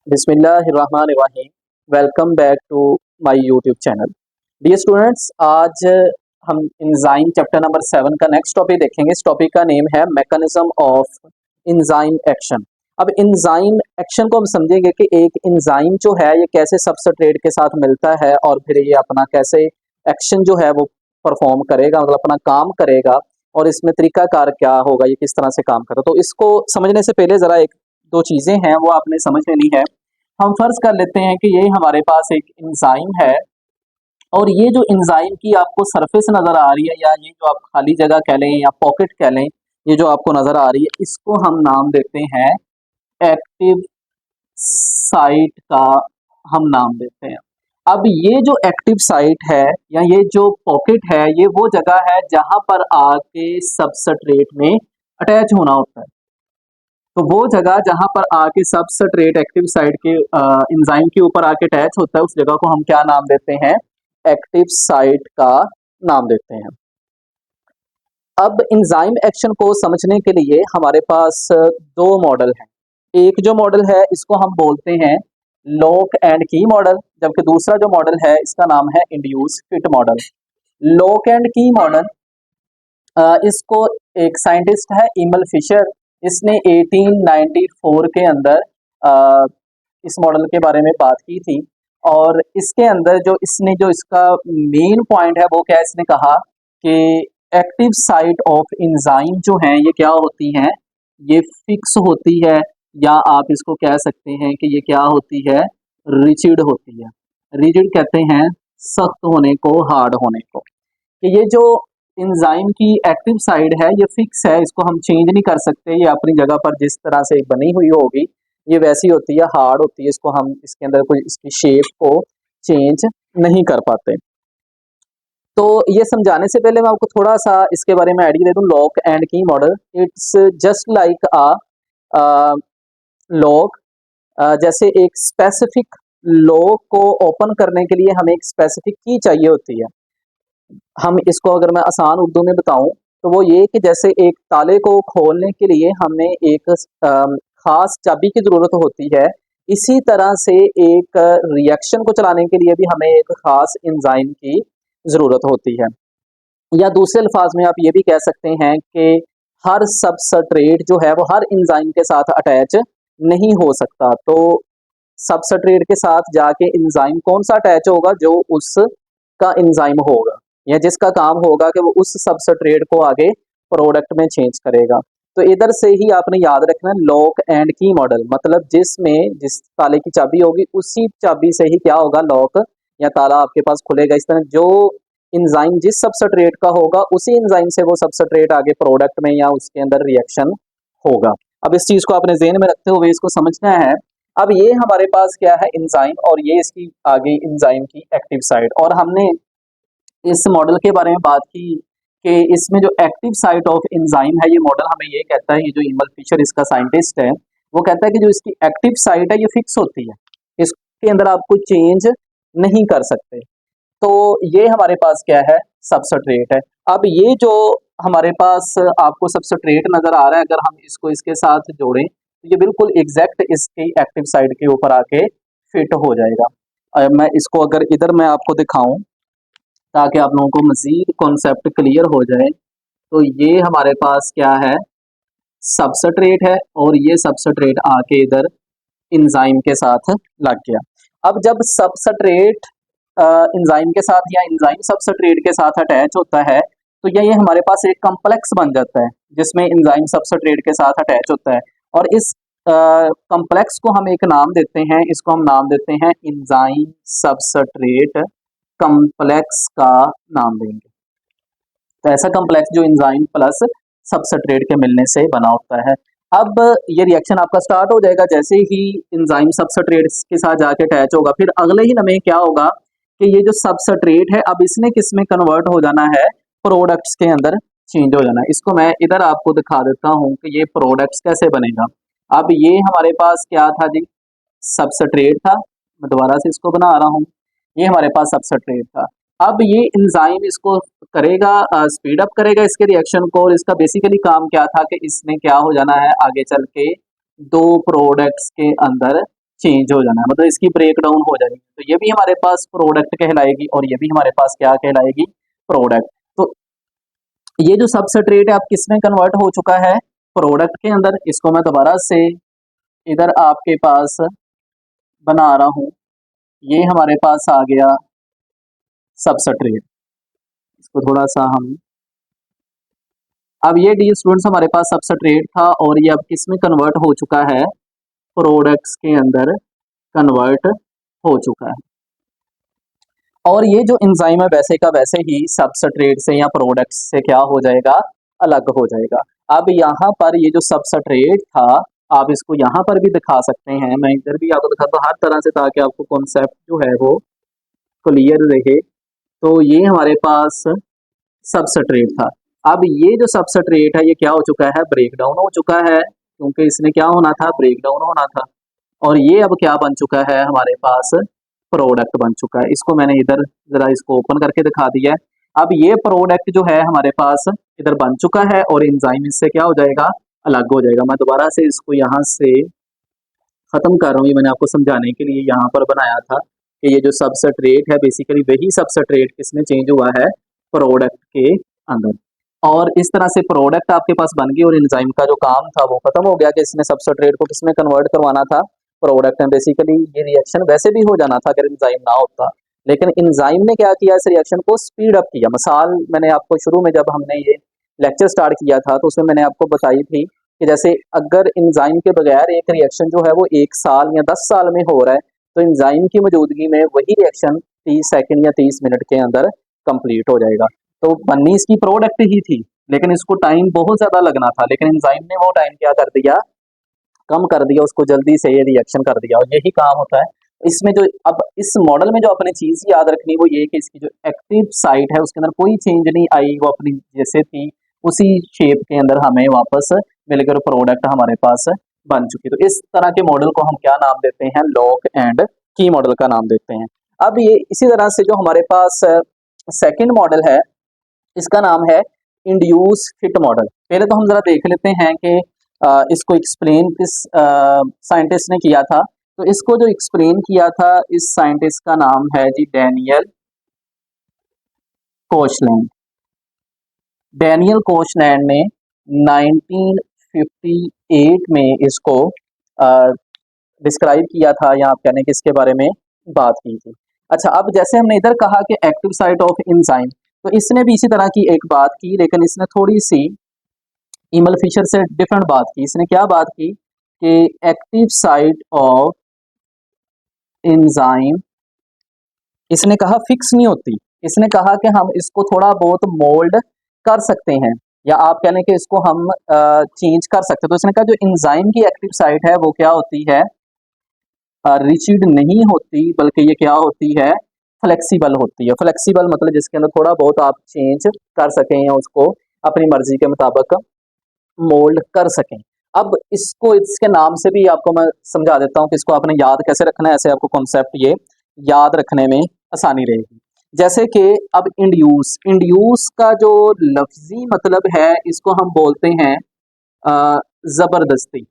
बिस्मिल्लाहिर्रहमानिर्रहीम। Welcome back to my YouTube channel. Dear students, आज हम इंजाइम चैप्टर नंबर 7 का नेक्स्ट टॉपिक देखेंगे। इस टॉपिक का नेम है मैकेनिज्म ऑफ इंजाइम एक्शन। अब इंजाइम एक्शन को हम समझेंगे कि एक इंजाइम जो है ये कैसे सबस्ट्रेट के साथ मिलता है और फिर ये अपना कैसे एक्शन जो है वो परफॉर्म करेगा, मतलब अपना काम करेगा, और इसमें तरीकाकार क्या होगा, ये किस तरह से काम करेगा। तो इसको समझने से पहले ज़रा एक दो चीज़ें हैं वो आपने समझ लेनी है। हम फर्ज कर लेते हैं कि ये हमारे पास एक एंजाइम है, और ये जो एंजाइम की आपको सरफेस नज़र आ रही है, या ये जो आप खाली जगह कह लें या पॉकेट कह लें, ये जो आपको नज़र आ रही है, इसको हम नाम देते हैं एक्टिव साइट का, हम नाम देते हैं। अब ये जो एक्टिव साइट है या ये जो पॉकेट है, ये वो जगह है जहां पर आके सबस्ट्रेट में अटैच होना होता है। तो वो जगह जहां पर आके सबस्ट्रेट एक्टिव साइट के एंजाइम के ऊपर आके अटैच होता है, उस जगह को हम क्या नाम देते हैं? एक्टिव साइट का नाम देते हैं। अब एंजाइम एक्शन को समझने के लिए हमारे पास दो मॉडल हैं। एक जो मॉडल है इसको हम बोलते हैं लॉक एंड की मॉडल, जबकि दूसरा जो मॉडल है इसका नाम है induce fit model. Lock and की मॉडल, इसको एक साइंटिस्ट है इमल फिशर, इसने 1894 के अंदर इस मॉडल के बारे में बात की थी। और इसके अंदर जो इसका मेन पॉइंट है वो क्या है, इसने कहा कि एक्टिव साइट ऑफ एंजाइम जो हैं ये क्या होती हैं, ये फिक्स होती है, या आप इसको कह सकते हैं कि ये क्या होती है, रिजिड होती है। रिजिड कहते हैं सख्त होने को, हार्ड होने को। कि ये जो एंजाइम की एक्टिव साइड है ये फिक्स है, इसको हम चेंज नहीं कर सकते। ये अपनी जगह पर जिस तरह से बनी हुई होगी ये वैसी होती है, हार्ड होती है, इसको हम इसके अंदर कोई इसकी शेप को चेंज नहीं कर पाते। तो ये समझाने से पहले मैं आपको थोड़ा सा इसके बारे में आइडिया दे दूं। लॉक एंड की model, it's just like a lock. जैसे एक स्पेसिफिक लॉक को ओपन करने के लिए हमें एक स्पेसिफिक की चाहिए होती है। हम इसको अगर मैं आसान उर्दू में बताऊं तो वो ये कि जैसे एक ताले को खोलने के लिए हमें एक खास चाबी की ज़रूरत होती है, इसी तरह से एक रिएक्शन को चलाने के लिए भी हमें एक खास एंजाइम की ज़रूरत होती है। या दूसरे अल्फाज में आप ये भी कह सकते हैं कि हर सबस्ट्रेट जो है वो हर एंजाइम के साथ अटैच नहीं हो सकता। तो सबस्ट्रेट के साथ जाके एंजाइम कौन सा अटैच होगा? जो उसका एंजाइम होगा या जिसका काम होगा कि वो उस सबस्ट्रेट को आगे प्रोडक्ट में चेंज करेगा। तो इधर से ही आपने याद रखना लॉक एंड की मॉडल, मतलब जिस ताले की चाबी होगी उसी चाबी से ही क्या होगा, लॉक या ताला आपके पास खुलेगा। इस तरह जो एंजाइम जिस सबस्ट्रेट का होगा उसी एंजाइम से वो सबस्ट्रेट आगे प्रोडक्ट में या उसके अंदर रिएक्शन होगा। अब इस चीज को अपने ज़हन में रखते हुए इसको समझना है। अब ये हमारे पास क्या है, एंजाइम, और ये इसकी आगे एंजाइम की एक्टिव साइट। और हमने इस मॉडल के बारे में बात की कि इसमें जो एक्टिव साइट ऑफ एंजाइम है, ये मॉडल हमें ये कहता है, ये जो इमल फिशर इसका साइंटिस्ट है वो कहता है कि जो इसकी एक्टिव साइट है ये फिक्स होती है, इसके अंदर आप कुछ चेंज नहीं कर सकते। तो ये हमारे पास क्या है, सबस्ट्रेट है। अब ये जो हमारे पास आपको सबस्ट्रेट नजर आ रहा है, अगर हम इसको इसके साथ जोड़ें तो ये बिल्कुल एग्जैक्ट इसकी एक्टिव साइड के ऊपर आके फिट हो जाएगा। मैं इसको अगर इधर मैं आपको दिखाऊं ताकि आप लोगों को मजीद कॉन्सेप्ट क्लियर हो जाए, तो ये हमारे पास क्या है, सबस्ट्रेट है, और ये सबस्ट्रेट आके इधर एंजाइम के साथ लग गया। अब जब सबस्ट्रेट एंजाइम के साथ या एंजाइम सबस्ट्रेट के साथ अटैच होता है तो ये हमारे पास एक कॉम्प्लेक्स बन जाता है जिसमें एंजाइम सबस्ट्रेट के साथ अटैच होता है। और इस कॉम्प्लेक्स को हम एक नाम देते हैं, इसको हम नाम देते हैं एंजाइम सबस्ट्रेट कॉम्प्लेक्स का नाम देंगे। तो ऐसा कॉम्प्लेक्स जो एंजाइम प्लस सबस्ट्रेट के मिलने से बना होता है। अब ये रिएक्शन आपका स्टार्ट हो जाएगा जैसे ही एंजाइम सबस्ट्रेट के साथ जाके अटैच होगा। फिर अगले ही लम्हे क्या होगा कि ये जो सबस्ट्रेट है अब इसने किस में कन्वर्ट हो जाना है, प्रोडक्ट्स के अंदर चेंज हो जाना है। इसको मैं इधर आपको दिखा देता हूँ कि ये प्रोडक्ट्स कैसे बनेगा। अब ये हमारे पास क्या था जी, सबस्ट्रेट था। मैं दोबारा से इसको बना रहा हूँ, ये हमारे पास सबस्ट्रेट था। अब ये एंजाइम इसको करेगा, स्पीड अप करेगा इसके रिएक्शन को, और इसका बेसिकली काम क्या था कि इसने क्या हो जाना है, आगे चल के दो प्रोडक्ट्स के अंदर चेंज हो जाना है, मतलब इसकी ब्रेक डाउन हो जाएगी, तो ये भी हमारे पास प्रोडक्ट कहलाएगी और ये भी हमारे पास क्या कहलाएगी, प्रोडक्ट। तो ये जो सबस्ट्रेट है अब किसमें कन्वर्ट हो चुका है, प्रोडक्ट के अंदर। इसको मैं दोबारा से इधर आपके पास बना रहा हूं, ये हमारे पास आ गया सबस्ट्रेट। इसको थोड़ा सा हम, अब ये डी स्टूडेंट्स हमारे पास सबस्ट्रेट था और ये अब किस में कन्वर्ट हो चुका है, प्रोडक्ट्स के अंदर कन्वर्ट हो चुका है। और ये जो एंजाइम है वैसे का वैसे ही सबस्ट्रेट से या प्रोडक्ट्स से क्या हो जाएगा, अलग हो जाएगा। अब यहाँ पर ये जो सबस्ट्रेट था, आप इसको यहाँ पर भी दिखा सकते हैं, मैं इधर भी आपको दिखाता हूँ हर तरह से, ताकि आपको कॉन्सेप्ट जो है वो क्लियर रहे। तो ये हमारे पास सबस्ट्रेट था। अब ये जो सबस्ट्रेट है ये क्या हो चुका है, ब्रेक डाउन हो चुका है, क्योंकि इसने क्या होना था, ब्रेक डाउन होना था। और ये अब क्या बन चुका है, हमारे पास प्रोडक्ट बन चुका है। इसको मैंने इधर जरा इसको ओपन करके दिखा दिया है। अब ये प्रोडक्ट जो है हमारे पास इधर बन चुका है और एंजाइम इससे क्या हो जाएगा, अलग हो जाएगा। मैं दोबारा से इसको यहाँ से खत्म कर रहा हूँ, ये मैंने आपको समझाने के लिए यहाँ पर बनाया था कि ये जो सबस्ट्रेट है बेसिकली वही सबस्ट्रेट किसमें चेंज हुआ है, प्रोडक्ट के अंदर। और इस तरह से प्रोडक्ट आपके पास बन गई और एंजाइम का जो काम था वो खत्म हो गया कि इसने सबस्ट्रेट को किसमें कन्वर्ट करवाना था, प्रोडक्ट में। बेसिकली ये रिएक्शन वैसे भी हो जाना था अगर एंजाइम ना होता, लेकिन एंजाइम ने क्या किया, इस रिएक्शन को स्पीड अप किया। मिसाल मैंने आपको शुरू में जब हमने ये लेक्चर स्टार्ट किया था तो उसमें मैंने आपको बताई थी कि जैसे अगर एंजाइम के बगैर एक रिएक्शन जो है वो 1 साल या 10 साल में हो रहा है, तो एंजाइम की मौजूदगी में वही रिएक्शन 30 सेकंड या 30 मिनट के अंदर कंप्लीट हो जाएगा। तो बननी इसकी प्रोडक्ट ही थी, लेकिन इसको टाइम बहुत ज़्यादा लगना था, लेकिन एंजाइम ने वो टाइम क्या कर दिया, कम कर दिया, उसको जल्दी से ये रिएक्शन कर दिया। और यही काम होता है इसमें। जो अब इस मॉडल में जो अपने चीज़ याद रखनी वो ये कि इसकी जो एक्टिव साइट है उसके अंदर कोई चेंज नहीं आई, वो अपनी जैसे थी उसी शेप के अंदर हमें वापस मिलकर प्रोडक्ट हमारे पास बन चुकी। तो इस तरह के मॉडल को हम क्या नाम देते हैं, लॉक एंड की मॉडल का नाम देते हैं। अब ये इसी तरह से जो हमारे पास सेकंड मॉडल है, इसका नाम है इंड्यूस फिट मॉडल। पहले तो हम जरा देख लेते हैं कि इसको एक्सप्लेन किस साइंटिस्ट ने किया था। तो इसको जो एक्सप्लेन किया था इस साइंटिस्ट का नाम है जी डैनियल कोचलैंड। डैनियल कोचलैंड ने 1958 में इसको डिस्क्राइब किया था, या आप कहने कि इसके बारे में बात की थी। अच्छा, अब जैसे हमने इधर कहा कि एक्टिव साइट ऑफ एंजाइम, तो इसने भी इसी तरह की एक बात की, लेकिन इसने थोड़ी सी इमल फिशर से डिफरेंट बात की। इसने क्या बात की कि एक्टिव साइट ऑफ एंजाइम, इसने कहा फिक्स नहीं होती। इसने कहा कि हम इसको थोड़ा बहुत मोल्ड कर सकते हैं, या आप कह लें कि इसको हम चेंज कर सकते हैं। तो इसने कहा जो एंजाइम की एक्टिव साइट है वो क्या होती है, रिजिड नहीं होती, बल्कि ये क्या होती है, फ्लेक्सिबल होती है। फ्लेक्सिबल मतलब जिसके अंदर थोड़ा बहुत आप चेंज कर सकें या उसको अपनी मर्जी के मुताबिक मोल्ड कर सकें। अब इसको इसके नाम से भी आपको मैं समझा देता हूँ कि इसको आपने याद कैसे रखना है, ऐसे आपको कॉन्सेप्ट ये याद रखने में आसानी रहेगी। जैसे कि अब इंड्यूस, इंड्यूस का जो लफ्जी मतलब है इसको हम बोलते हैं जबरदस्ती,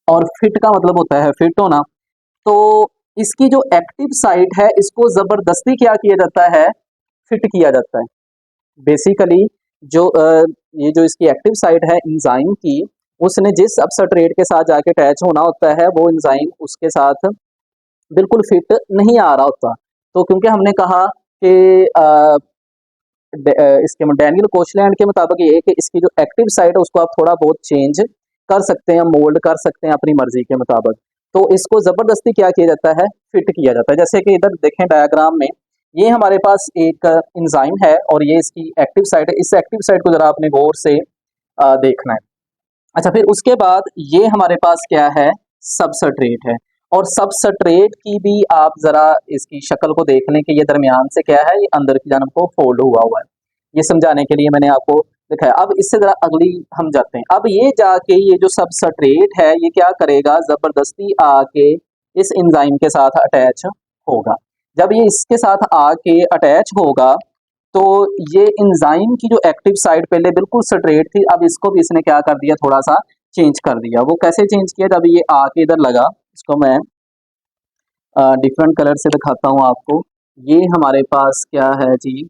और फिट का मतलब होता है फिट होना। तो इसकी जो एक्टिव साइट है इसको जबरदस्ती क्या किया जाता है, फिट किया जाता है। बेसिकली जो ये जो इसकी एक्टिव साइट है एंजाइम की, उसने जिस सबस्ट्रेट के साथ जाके अटैच होना होता है वो एंजाइम उसके साथ बिल्कुल फिट नहीं आ रहा होता। तो क्योंकि हमने कहा कि इसके डैनियल कोचलैंड के मुताबिक ये है कि इसकी जो एक्टिव साइट है उसको आप थोड़ा बहुत चेंज कर सकते हैं, मोल्ड कर सकते हैं अपनी मर्जी के मुताबिक। तो इसको ज़बरदस्ती क्या किया जाता है, फिट किया जाता है। जैसे कि इधर देखें डायग्राम में, ये हमारे पास एक एंजाइम है और ये इसकी एक्टिव साइट है। इस एक्टिव साइट को ज़रा आपने गौर से देखना है। अच्छा, फिर उसके बाद ये हमारे पास क्या है, सबस्ट्रेट है। और सबस्ट्रेट की भी आप ज़रा इसकी शक्ल को देख लें कि ये दरमियान से क्या है, ये अंदर की जानब को फोल्ड हुआ है। ये समझाने के लिए मैंने आपको दिखाया। अब इससे ज़रा अगली हम जाते हैं। अब ये जाके ये जो सबस्ट्रेट है ये क्या करेगा, ज़बरदस्ती आके इस एंजाइम के साथ अटैच होगा। जब ये इसके साथ आके अटैच होगा तो ये एंजाइम की जो एक्टिव साइट पहले बिल्कुल स्ट्रेट थी, अब इसको भी इसने क्या कर दिया, थोड़ा सा चेंज कर दिया। वो कैसे चेंज किया, जब ये आके इधर लगा, इसको मैं डिफरेंट कलर से दिखाता हूँ आपको। ये हमारे पास क्या है जी,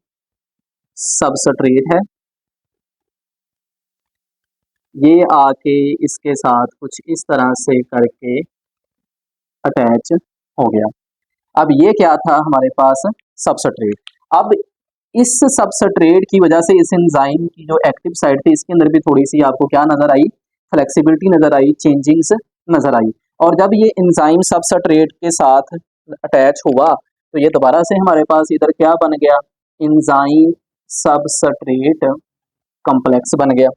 सबस्ट्रेट है, ये आके इसके साथ कुछ इस तरह से करके अटैच हो गया। अब ये क्या था हमारे पास, सबस्ट्रेट। अब इस सबस्ट्रेट की वजह से इस एंजाइम की जो एक्टिव साइड थी इसके अंदर भी थोड़ी सी आपको क्या नजर आई, फ्लेक्सिबिलिटी नजर आई, चेंजिंग्स नजर आई। और जब ये एंजाइम सबस्ट्रेट के साथ अटैच हुआ तो ये दोबारा से हमारे पास इधर क्या बन गया, एंजाइम सबस्ट्रेट कॉम्प्लेक्स बन गया।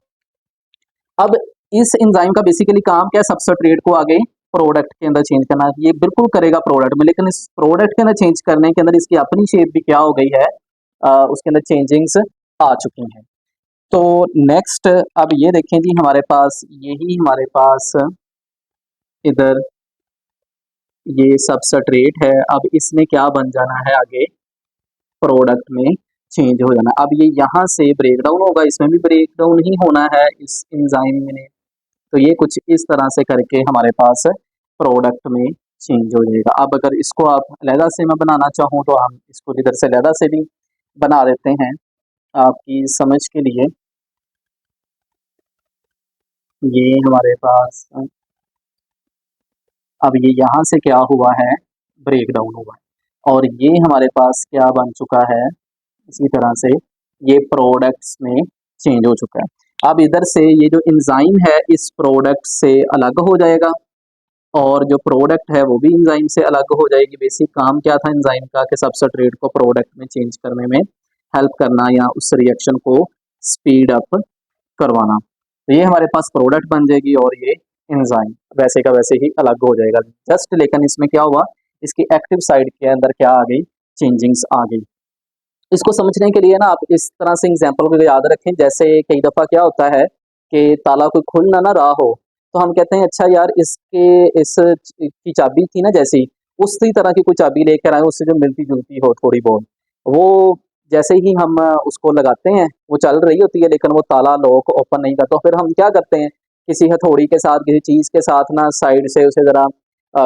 अब इस एंजाइम का बेसिकली काम क्या है, सबस्ट्रेट को आगे प्रोडक्ट के अंदर चेंज करना। ये बिल्कुल करेगा प्रोडक्ट में, लेकिन इस प्रोडक्ट के अंदर चेंज करने के अंदर इसकी अपनी शेप भी क्या हो गई है, उसके अंदर चेंजिंग्स आ चुकी हैं। तो नेक्स्ट अब ये देखें जी, हमारे पास यही हमारे पास इधर ये सबस्ट्रेट है। अब इसमें क्या बन जाना है, आगे प्रोडक्ट में चेंज हो जाना। अब ये यहाँ से ब्रेक डाउन होगा, इसमें भी ब्रेक डाउन ही होना है इस एंजाइम में। तो ये कुछ इस तरह से करके हमारे पास प्रोडक्ट में चेंज हो जाएगा। अब अगर इसको आप अलहदा से मैं बनाना चाहूँ तो हम इसको इधर से अलहदा से भी बना देते हैं आपकी समझ के लिए। ये हमारे पास अब ये यहाँ से क्या हुआ है, ब्रेक डाउन हुआ है, और ये हमारे पास क्या बन चुका है, इसी तरह से ये प्रोडक्ट्स में चेंज हो चुका है। अब इधर से ये जो एंजाइम है इस प्रोडक्ट से अलग हो जाएगा, और जो प्रोडक्ट है वो भी एंजाइम से अलग हो जाएगी। बेसिक काम क्या था एंजाइम का, कि सबस्ट्रेट को प्रोडक्ट में चेंज करने में हेल्प करना या उस रिएक्शन को स्पीड अप करवाना। तो ये हमारे पास प्रोडक्ट बन जाएगी और ये एंजाइम वैसे का वैसे ही अलग हो जाएगा जस्ट। लेकिन इसमें क्या हुआ, इसकी एक्टिव साइड के अंदर क्या आ गई, चेंजिंग्स आ गई। इसको समझने के लिए ना आप इस तरह से एग्जाम्पल को याद रखें, जैसे कई दफ़ा क्या होता है कि ताला कोई खुल ना रहा हो, तो हम कहते हैं अच्छा यार इसके इस की चाबी थी ना, जैसी उसी तरह की कोई चाबी लेकर आए उससे जो मिलती जुलती हो थोड़ी बहुत, वो जैसे ही हम उसको लगाते हैं वो चल रही होती है, लेकिन वो ताला लॉक ओपन नहीं करता। तो फिर हम क्या करते हैं, किसी हथौड़ी के साथ किसी चीज़ के साथ ना साइड से उसे ज़रा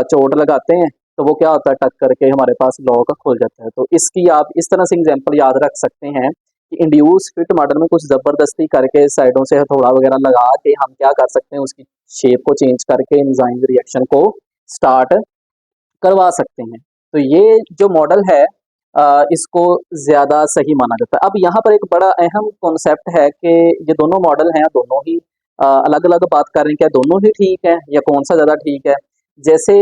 चोट लगाते हैं, तो वो क्या होता है, टक करके हमारे पास लॉक खुल जाता है। तो इसकी आप इस तरह से एग्जांपल याद रख सकते हैं कि इंड्यूस फिट मॉडल में कुछ ज़बरदस्ती करके साइडों से हथौड़ा वगैरह लगा के हम क्या कर सकते हैं, उसकी शेप को चेंज करके एंजाइम रिएक्शन को स्टार्ट करवा सकते हैं। तो ये जो मॉडल है इसको ज़्यादा सही माना जाता है। अब यहाँ पर एक बड़ा अहम कॉन्सेप्ट है कि ये दोनों मॉडल हैं, दोनों ही अलग-अलग बात कर रहे हैं, क्या दोनों ही ठीक है या कौन-सा ज़्यादा ठीक है? जैसे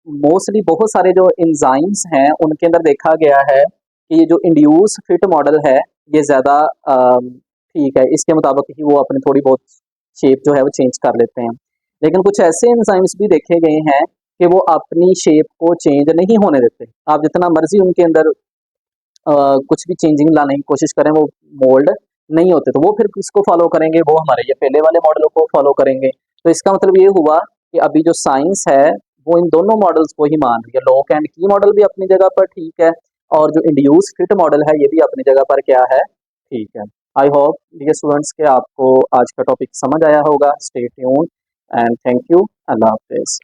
मोस्टली बहुत सारे जो एंजाइम्स हैं, उनके अंदर देखा गया है कि ये जो इंड्यूस फिट मॉडल है, ये ज़्यादा ठीक है। इसके मुताबिक ही वो अपनी थोड़ी बहुत शेप जो है वो चेंज कर लेते हैं। लेकिन कुछ ऐसे एंजाइम्स भी देखे गए हैं कि वो अपनी शेप को चेंज नहीं होने देते। आप जितना मर्ज़ी उनके अंदर कुछ भी चेंजिंग लाने की कोशिश करें, वो मोल्ड नहीं होते। तो वो फिर किसको फ़ॉलो करेंगे, वो हमारे ये पहले वाले मॉडलों को फ़ॉलो करेंगे। तो इसका मतलब ये हुआ कि अभी जो साइंस है वो इन दोनों मॉडल्स को ही मान रही है। लॉक एंड की मॉडल भी अपनी जगह पर ठीक है, और जो इंड्यूस फिट मॉडल है ये भी अपनी जगह पर क्या है, ठीक है। आई होप डियर स्टूडेंट्स के आपको आज का टॉपिक समझ आया होगा। Stay tuned and thank you. अल्लाह हाफ़िज़।